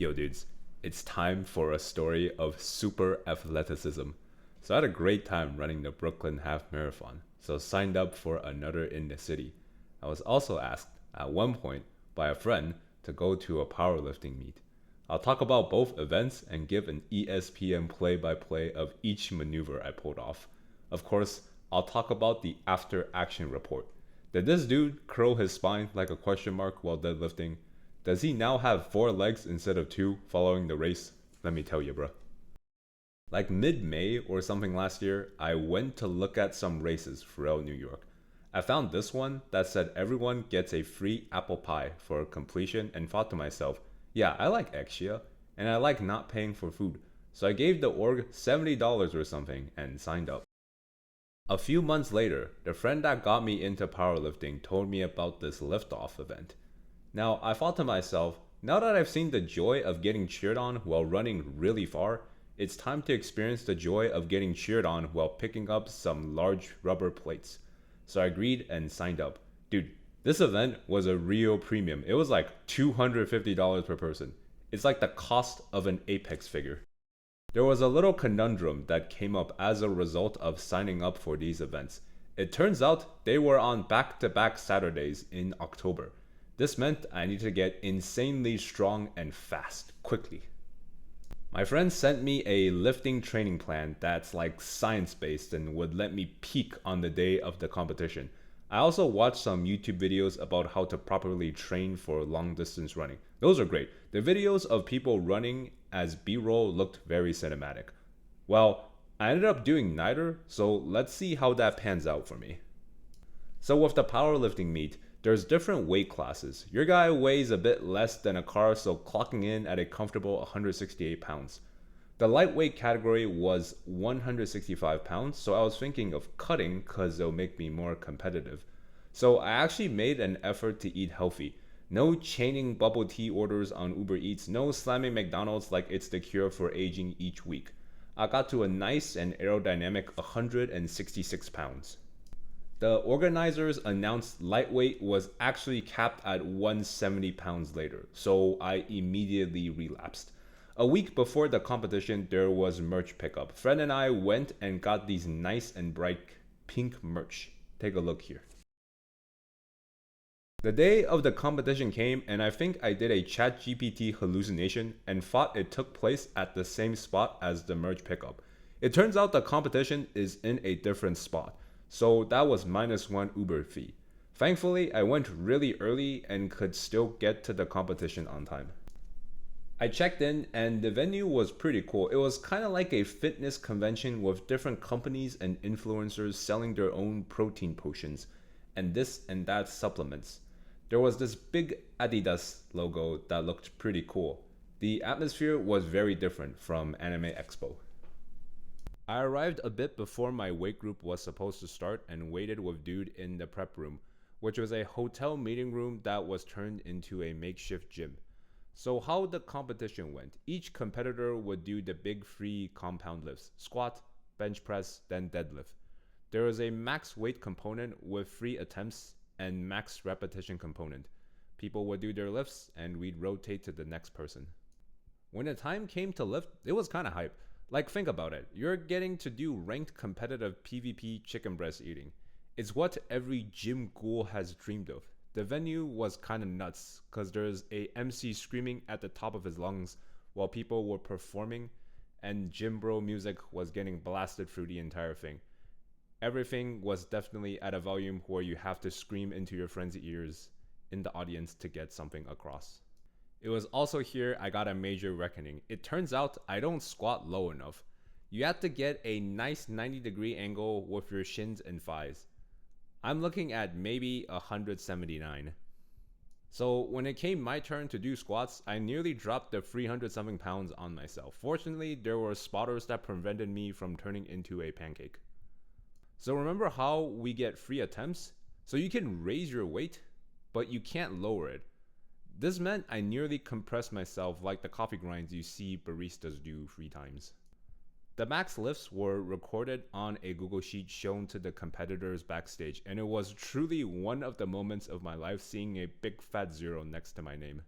Yo, dudes, it's time for a story of super athleticism. So I had a great time running the Brooklyn Half Marathon, so signed up for another in the city. I was also asked, at one point, by a friend to go to a powerlifting meet. I'll talk about both events and give an ESPN play by play of each maneuver I pulled off. Of course, I'll talk about the after action report. Did this dude curl his spine like a question mark while deadlifting? Does he now have four legs instead of two following the race? Let me tell you, bro. Like mid May or something last year, I went to look at some races throughout New York. I found this one that said everyone gets a free apple pie for completion and thought to myself, yeah, I like extra and I like not paying for food. So I gave the org $70 or something and signed up. A few months later, the friend that got me into powerlifting told me about this liftoff event. Now, I thought to myself, now that I've seen the joy of getting cheered on while running really far, it's time to experience the joy of getting cheered on while picking up some large rubber plates. So I agreed and signed up. Dude, this event was a real premium. It was like $250 per person. It's like the cost of an Apex figure. There was a little conundrum that came up as a result of signing up for these events. It turns out they were on back-to-back Saturdays in October. This meant I needed to get insanely strong and fast, quickly. My friend sent me a lifting training plan that's like science-based and would let me peak on the day of the competition. I also watched some YouTube videos about how to properly train for long distance running. Those are great. The videos of people running as B-roll looked very cinematic. Well, I ended up doing neither, so let's see how that pans out for me. So with the powerlifting meet, there's different weight classes. Your guy weighs a bit less than a car, so clocking in at a comfortable 168 pounds. The lightweight category was 165 pounds, so I was thinking of cutting because it'll make me more competitive. So I actually made an effort to eat healthy. No chaining bubble tea orders on Uber Eats, no slamming McDonald's like it's the cure for aging each week. I got to a nice and aerodynamic 166 pounds. The organizers announced lightweight was actually capped at 170 pounds later, so I immediately relapsed. A week before the competition, there was merch pickup. Friend and I went and got these nice and bright pink merch. Take a look here. The day of the competition came and I think I did a ChatGPT hallucination and thought it took place at the same spot as the merch pickup. It turns out the competition is in a different spot. So that was -1 Uber fee. Thankfully, I went really early and could still get to the competition on time. I checked in and the venue was pretty cool. It was kind of like a fitness convention with different companies and influencers selling their own protein potions and this and that supplements. There was this big Adidas logo that looked pretty cool. The atmosphere was very different from Anime Expo. I arrived a bit before my weight group was supposed to start and waited with dude in the prep room, which was a hotel meeting room that was turned into a makeshift gym. So how the competition went, each competitor would do the big three compound lifts, squat, bench press, then deadlift. There was a max weight component with 3 attempts and max repetition component. People would do their lifts and we'd rotate to the next person. When the time came to lift, it was kind of hype. Like, think about it. You're getting to do ranked competitive PvP chicken breast eating. It's what every gym ghoul has dreamed of. The venue was kind of nuts because there's a MC screaming at the top of his lungs while people were performing and gym bro music was getting blasted through the entire thing. Everything was definitely at a volume where you have to scream into your friends' ears in the audience to get something across. It was also here I got a major reckoning. It turns out I don't squat low enough. You have to get a nice 90-degree angle with your shins and thighs. I'm looking at maybe 179. So when it came my turn to do squats, I nearly dropped the 300 something pounds on myself. Fortunately, there were spotters that prevented me from turning into a pancake. So remember how we get 3 attempts? So you can raise your weight, but you can't lower it. This meant I nearly compressed myself like the coffee grinds you see baristas do 3 times. The max lifts were recorded on a Google Sheet shown to the competitors backstage, and it was truly one of the moments of my life seeing a big fat 0 next to my name.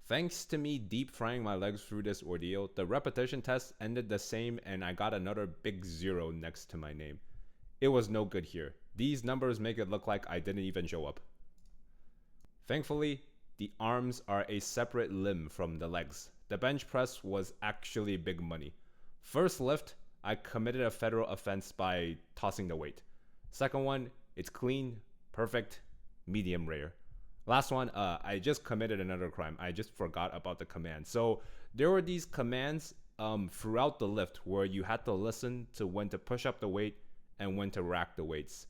Thanks to me deep frying my legs through this ordeal, the repetition test ended the same and I got another big 0 next to my name. It was no good here. These numbers make it look like I didn't even show up. Thankfully, the arms are a separate limb from the legs. The bench press was actually big money. First lift, I committed a federal offense by tossing the weight. Second one, it's clean, perfect, medium rare. Last one, I just committed another crime. I just forgot about the command. So there were these commands throughout the lift where you had to listen to when to push up the weight and when to rack the weights.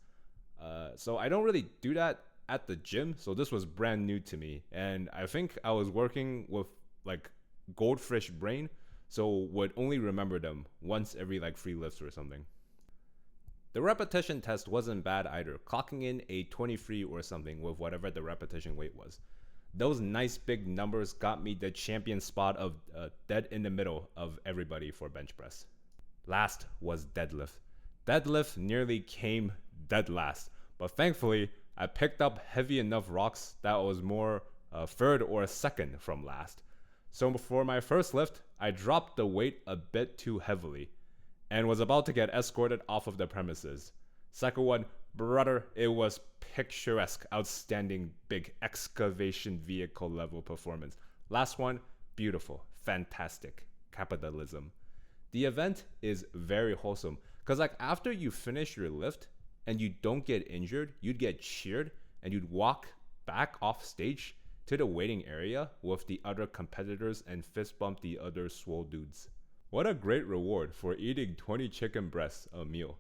So I don't really do that at the gym. So this was brand new to me. And I think I was working with like goldfish brain. So would only remember them once every like 3 lifts or something. The repetition test wasn't bad either, clocking in a 23 or something with whatever the repetition weight was. Those nice big numbers got me the champion spot of dead in the middle of everybody for bench press. Last was deadlift. Deadlift nearly came dead last, but thankfully I picked up heavy enough rocks that was more third or second from last. So for my first lift, I dropped the weight a bit too heavily and was about to get escorted off of the premises. Second one, brother, it was picturesque, outstanding, big excavation vehicle level performance. Last one, beautiful, fantastic, capitalism. The event is very wholesome because like after you finish your lift and you don't get injured, you'd get cheered and you'd walk back off stage to the waiting area with the other competitors and fist bump the other swole dudes. What a great reward for eating 20 chicken breasts a meal.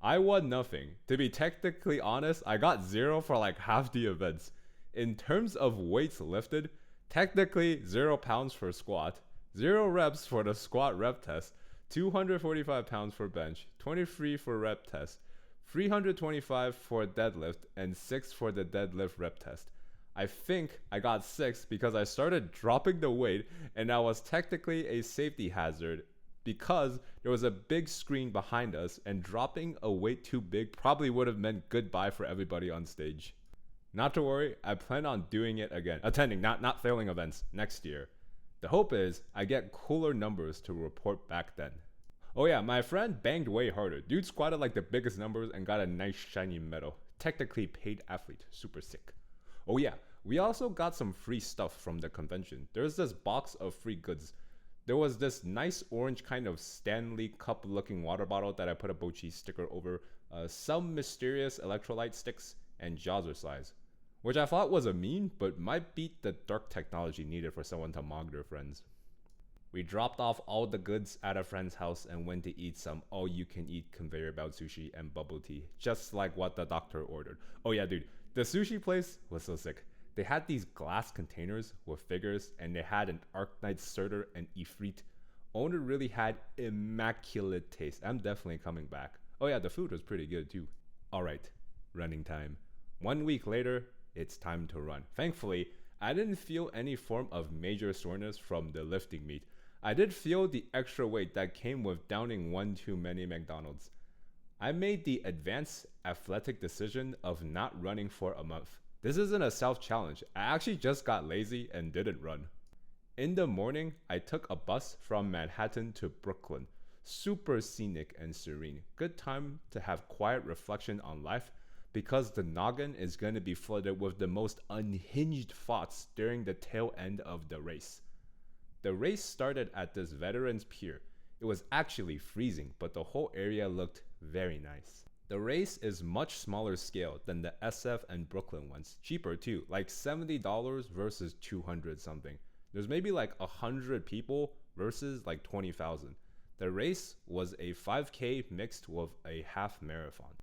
I won nothing. To be technically honest, I got 0 for like half the events. In terms of weights lifted, technically 0 pounds for squat, 0 reps for the squat rep test, 245 pounds for bench, 23 for rep test, 325 for deadlift, and 6 for the deadlift rep test. I think I got 6 because I started dropping the weight and I was technically a safety hazard because there was a big screen behind us and dropping a weight too big probably would have meant goodbye for everybody on stage. Not to worry, I plan on doing it again, attending, not failing events next year. The hope is I get cooler numbers to report back then. Oh yeah, my friend banged way harder. Dude squatted like the biggest numbers and got a nice shiny medal. Technically paid athlete, super sick. Oh yeah, we also got some free stuff from the convention. There's this box of free goods. There was this nice orange kind of Stanley cup looking water bottle that I put a Bochi sticker over, some mysterious electrolyte sticks, and jazzercise, which I thought was a meme, but might beat the dark technology needed for someone to mog their friends. We dropped off all the goods at a friend's house and went to eat some all-you-can-eat conveyor belt sushi and bubble tea, just like what the doctor ordered. Oh yeah, dude, the sushi place was so sick. They had these glass containers with figures, and they had an Arknight Surtur and Ifrit. Owner really had immaculate taste. I'm definitely coming back. Oh yeah, the food was pretty good too. Alright, running time. 1 week later, it's time to run. Thankfully, I didn't feel any form of major soreness from the lifting meet. I did feel the extra weight that came with downing one too many McDonald's. I made the advanced athletic decision of not running for a month. This isn't a self-challenge. I actually just got lazy and didn't run. In the morning, I took a bus from Manhattan to Brooklyn. Super scenic and serene. Good time to have quiet reflection on life because the noggin is going to be flooded with the most unhinged thoughts during the tail end of the race. The race started at this veterans pier. It was actually freezing, but the whole area looked very nice. The race is much smaller scale than the SF and Brooklyn ones. Cheaper too, like $70 versus 200 something. There's maybe like 100 people versus like 20,000. The race was a 5K mixed with a half marathon.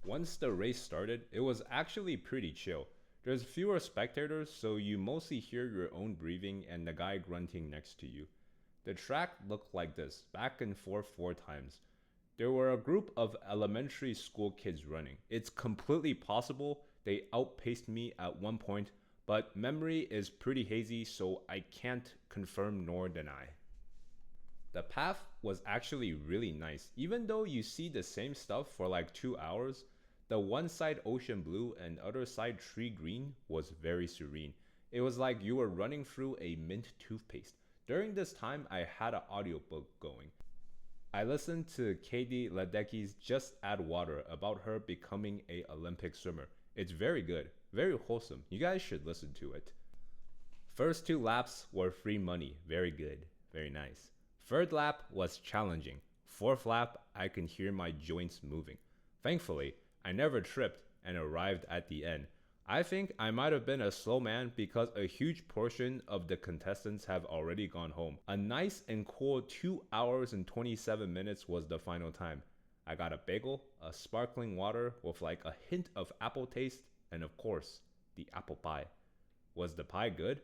Once the race started, it was actually pretty chill. There's fewer spectators, so you mostly hear your own breathing and the guy grunting next to you. The track looked like this, back and forth 4 times. There were a group of elementary school kids running. It's completely possible they outpaced me at one point, but memory is pretty hazy, so I can't confirm nor deny. The path was actually really nice. Even though you see the same stuff for like 2 hours, the one side ocean blue and other side tree green was very serene. It was like you were running through a mint toothpaste. During this time, I had an audiobook going. I listened to Katie Ledecky's Just Add Water about her becoming a Olympic swimmer. It's very good, very wholesome. You guys should listen to it. First two laps were free money. Very good, very nice. Third lap was challenging. Fourth lap, I can hear my joints moving. Thankfully, I never tripped and arrived at the end. I think I might have been a slow man because a huge portion of the contestants have already gone home. A nice and cool 2 hours and 27 minutes was the final time. I got a bagel, a sparkling water with like a hint of apple taste, and of course, the apple pie. Was the pie good?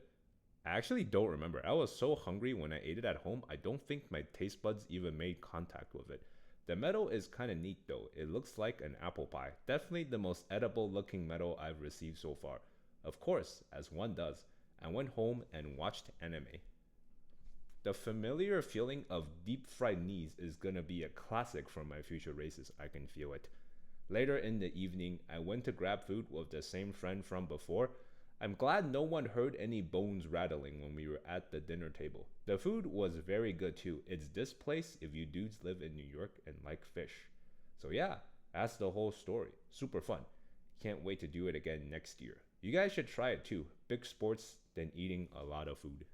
I actually don't remember. I was so hungry when I ate it at home, I don't think my taste buds even made contact with it. The medal is kind of neat though. It looks like an apple pie. Definitely the most edible looking medal I've received so far. Of course, as one does, I went home and watched anime. The familiar feeling of deep fried knees is gonna be a classic for my future races. I can feel it. Later in the evening, I went to grab food with the same friend from before. I'm glad no one heard any bones rattling when we were at the dinner table. The food was very good too. It's this place if you dudes live in New York and like fish. So yeah, that's the whole story. Super fun. Can't wait to do it again next year. You guys should try it too. Big sports than eating a lot of food.